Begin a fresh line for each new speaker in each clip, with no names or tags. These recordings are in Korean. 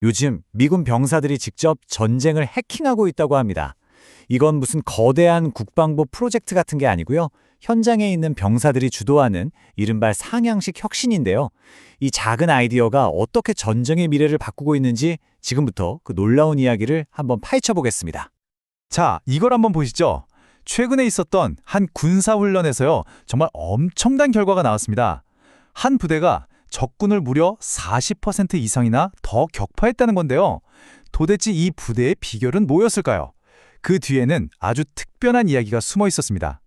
요즘 미군 병사들이 직접 전쟁을 해킹하고 있다고 합니다. 이건 무슨 거대한 국방부 프로젝트 같은 게 아니고요. 현장에 있는 병사들이 주도하는 이른바 상향식 혁신인데요. 이 작은 아이디어가 어떻게 전쟁의 미래를 바꾸고 있는지 지금부터 그 놀라운 이야기를 한번 파헤쳐 보겠습니다.
자, 이걸 한번 보시죠. 최근에 있었던 한 군사훈련에서요, 정말 엄청난 결과가 나왔습니다. 한 부대가 적군을 무려 40% 이상이나 더 격파했다는 건데요. 도대체 이 부대의 비결은 뭐였을까요? 그 뒤에는 아주 특별한 이야기가 숨어 있었습니다.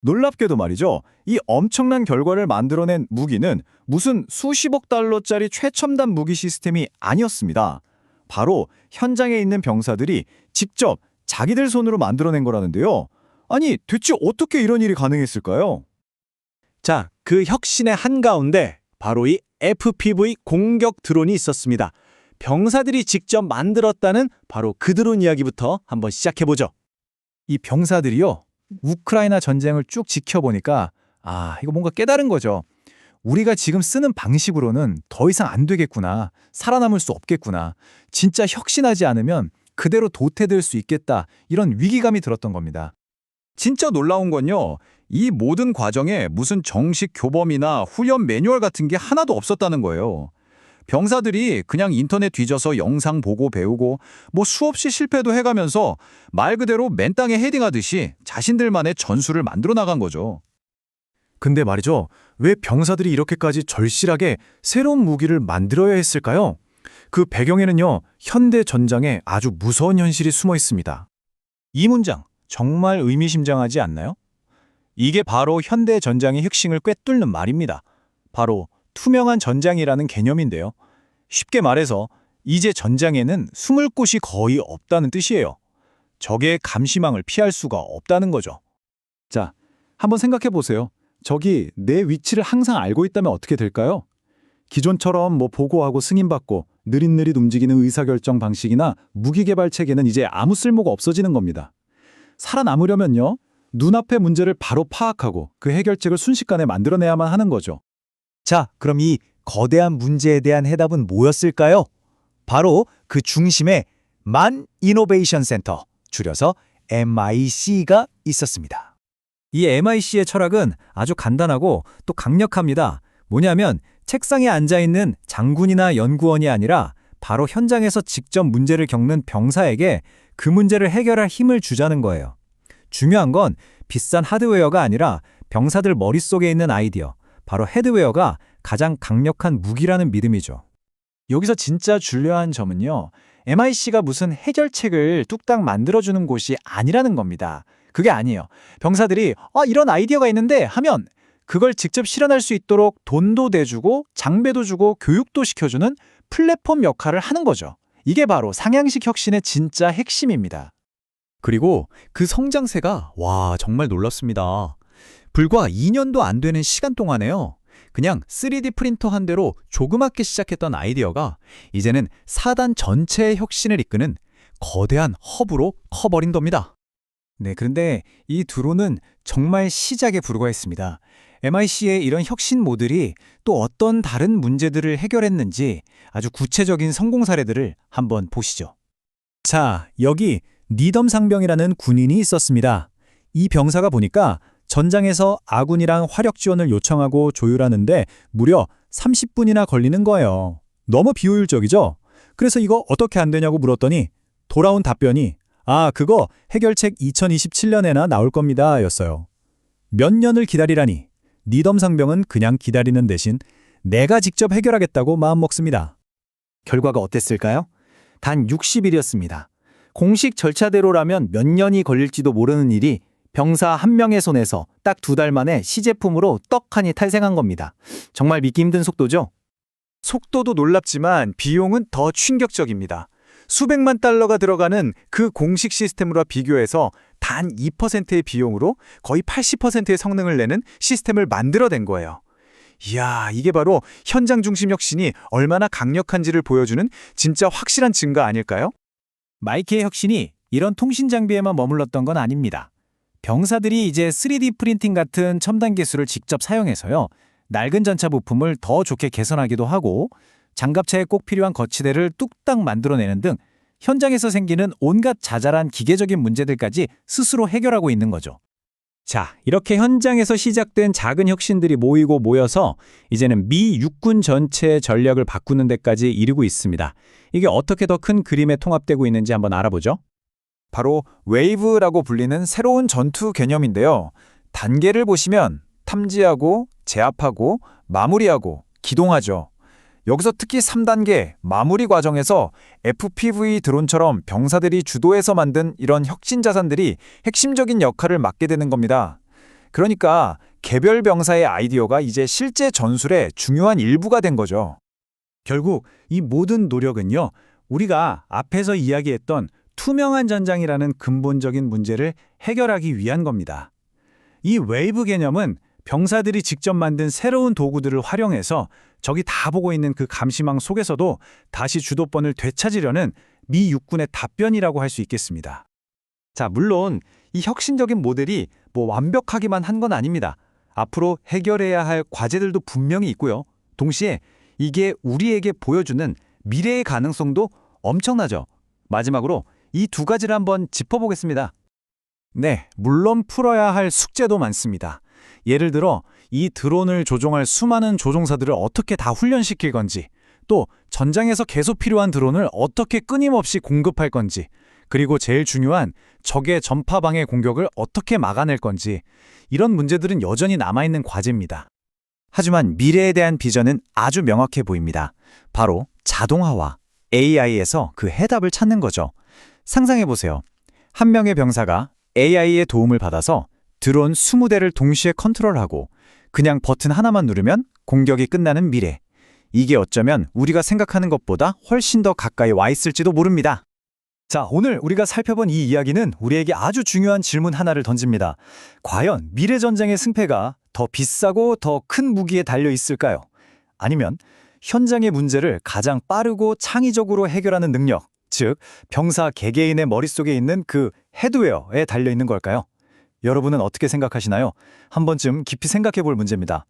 놀랍게도 말이죠. 이 엄청난 결과를 만들어낸 무기는 무슨 수십억 달러짜리 최첨단 무기 시스템이 아니었습니다. 바로 현장에 있는 병사들이 직접 자기들 손으로 만들어낸 거라는데요. 아니, 대체 어떻게 이런 일이 가능했을까요?
자, 그 혁신의 한가운데 바로 이 FPV 공격 드론이 있었습니다. 병사들이 직접 만들었다는 바로 그 드론 이야기부터 한번 시작해보죠.
이 병사들이요, 우크라이나 전쟁을 쭉 지켜보니까 이거 뭔가 깨달은 거죠. 우리가 지금 쓰는 방식으로는 더 이상 안 되겠구나. 살아남을 수 없겠구나. 진짜 혁신하지 않으면 그대로 도태될 수 있겠다. 이런 위기감이 들었던 겁니다.
진짜 놀라운 건요, 이 모든 과정에 무슨 정식 교범이나 훈련 매뉴얼 같은 게 하나도 없었다는 거예요. 병사들이 그냥 인터넷 뒤져서 영상 보고 배우고 뭐 수없이 실패도 해가면서 말 그대로 맨 땅에 헤딩하듯이 자신들만의 전술을 만들어 나간 거죠.
근데 말이죠, 왜 병사들이 이렇게까지 절실하게 새로운 무기를 만들어야 했을까요? 그 배경에는요, 현대 전장에 아주 무서운 현실이 숨어 있습니다.
이 문장 정말 의미심장하지 않나요? 이게 바로 현대 전장의 혁신을 꿰뚫는 말입니다. 바로 투명한 전장이라는 개념인데요. 쉽게 말해서 이제 전장에는 숨을 곳이 거의 없다는 뜻이에요. 적의 감시망을 피할 수가 없다는 거죠.
자, 한번 생각해 보세요. 적이 내 위치를 항상 알고 있다면 어떻게 될까요? 기존처럼 보고하고 승인받고 느릿느릿 움직이는 의사결정 방식이나 무기 개발 체계는 이제 아무 쓸모가 없어지는 겁니다. 살아남으려면요, 눈앞의 문제를 바로 파악하고 그 해결책을 순식간에 만들어내야만 하는 거죠.
자, 그럼 이 거대한 문제에 대한 해답은 뭐였을까요? 바로 그 중심에 만 이노베이션 센터, 줄여서 MIC가 있었습니다. 이 MIC의 철학은 아주 간단하고 또 강력합니다. 뭐냐면 책상에 앉아있는 장군이나 연구원이 아니라 바로 현장에서 직접 문제를 겪는 병사에게 그 문제를 해결할 힘을 주자는 거예요. 중요한 건 비싼 하드웨어가 아니라 병사들 머릿속에 있는 아이디어, 바로 헤드웨어가 가장 강력한 무기라는 믿음이죠.
여기서 진짜 중요한 점은요, MIC가 무슨 해결책을 뚝딱 만들어주는 곳이 아니라는 겁니다. 그게 아니에요. 병사들이 이런 아이디어가 있는데 하면 그걸 직접 실현할 수 있도록 돈도 내주고 장비도 주고 교육도 시켜주는 플랫폼 역할을 하는 거죠. 이게 바로 상향식 혁신의 진짜 핵심입니다.
그리고 그 성장세가 정말 놀랍습니다. 불과 2년도 안 되는 시간 동안에요. 그냥 3D 프린터 한 대로 조그맣게 시작했던 아이디어가 이제는 사단 전체의 혁신을 이끄는 거대한 허브로 커버린 겁니다.
네, 그런데 이 드론은 정말 시작에 불과했습니다. MIC의 이런 혁신 모델이 또 어떤 다른 문제들을 해결했는지 아주 구체적인 성공 사례들을 한번 보시죠. 자, 여기 니덤 상병이라는 군인이 있었습니다. 이 병사가 보니까 전장에서 아군이랑 화력 지원을 요청하고 조율하는데 무려 30분이나 걸리는 거예요. 너무 비효율적이죠? 그래서 이거 어떻게 안 되냐고 물었더니 돌아온 답변이 그거 해결책 2027년에나 나올 겁니다 였어요. 몇 년을 기다리라니 니덤 상병은 그냥 기다리는 대신 내가 직접 해결하겠다고 마음먹습니다. 결과가 어땠을까요? 단 60일이었습니다. 공식 절차대로라면 몇 년이 걸릴지도 모르는 일이 병사 한 명의 손에서 딱 2달 만에 시제품으로 떡하니 탄생한 겁니다. 정말 믿기 힘든 속도죠? 속도도 놀랍지만 비용은 더 충격적입니다. 수백만 달러가 들어가는 그 공식 시스템과 비교해서 단 2%의 비용으로 거의 80%의 성능을 내는 시스템을 만들어낸 거예요. 이야, 이게 바로 현장 중심 혁신이 얼마나 강력한지를 보여주는 진짜 확실한 증거 아닐까요? 마이케의 혁신이 이런 통신 장비에만 머물렀던 건 아닙니다. 병사들이 이제 3D 프린팅 같은 첨단 기술을 직접 사용해서요, 낡은 전차 부품을 더 좋게 개선하기도 하고
장갑차에 꼭 필요한 거치대를 뚝딱 만들어내는 등 현장에서 생기는 온갖 자잘한 기계적인 문제들까지 스스로 해결하고 있는 거죠.
자, 이렇게 현장에서 시작된 작은 혁신들이 모이고 모여서 이제는 미 육군 전체의 전략을 바꾸는 데까지 이르고 있습니다. 이게 어떻게 더 큰 그림에 통합되고 있는지 한번 알아보죠.
바로 웨이브라고 불리는 새로운 전투 개념인데요. 단계를 보시면 탐지하고, 제압하고, 마무리하고, 기동하죠. 여기서 특히 3단계 마무리 과정에서 FPV 드론처럼 병사들이 주도해서 만든 이런 혁신 자산들이 핵심적인 역할을 맡게 되는 겁니다. 그러니까 개별 병사의 아이디어가 이제 실제 전술의 중요한 일부가 된 거죠.
결국 이 모든 노력은요, 우리가 앞에서 이야기했던 투명한 전장이라는 근본적인 문제를 해결하기 위한 겁니다. 이 웨이브 개념은 병사들이 직접 만든 새로운 도구들을 활용해서 적이 다 보고 있는 그 감시망 속에서도 다시 주도권을 되찾으려는 미 육군의 답변이라고 할 수 있겠습니다.
자, 물론 이 혁신적인 모델이 완벽하기만 한 건 아닙니다. 앞으로 해결해야 할 과제들도 분명히 있고요. 동시에 이게 우리에게 보여주는 미래의 가능성도 엄청나죠. 마지막으로 이 두 가지를 한번 짚어보겠습니다.
네, 물론 풀어야 할 숙제도 많습니다. 예를 들어 이 드론을 조종할 수많은 조종사들을 어떻게 다 훈련시킬 건지, 또 전장에서 계속 필요한 드론을 어떻게 끊임없이 공급할 건지, 그리고 제일 중요한 적의 전파 방해 공격을 어떻게 막아낼 건지, 이런 문제들은 여전히 남아있는 과제입니다.
하지만 미래에 대한 비전은 아주 명확해 보입니다. 바로 자동화와 AI에서 그 해답을 찾는 거죠. 상상해보세요. 한 명의 병사가 AI의 도움을 받아서 드론 20대를 동시에 컨트롤하고 그냥 버튼 하나만 누르면 공격이 끝나는 미래. 이게 어쩌면 우리가 생각하는 것보다 훨씬 더 가까이 와 있을지도 모릅니다. 자, 오늘 우리가 살펴본 이 이야기는 우리에게 아주 중요한 질문 하나를 던집니다. 과연 미래 전쟁의 승패가 더 비싸고 더 큰 무기에 달려 있을까요? 아니면 현장의 문제를 가장 빠르고 창의적으로 해결하는 능력, 즉 병사 개개인의 머릿속에 있는 그 헤드웨어에 달려 있는 걸까요? 여러분은 어떻게 생각하시나요? 한 번쯤 깊이 생각해 볼 문제입니다.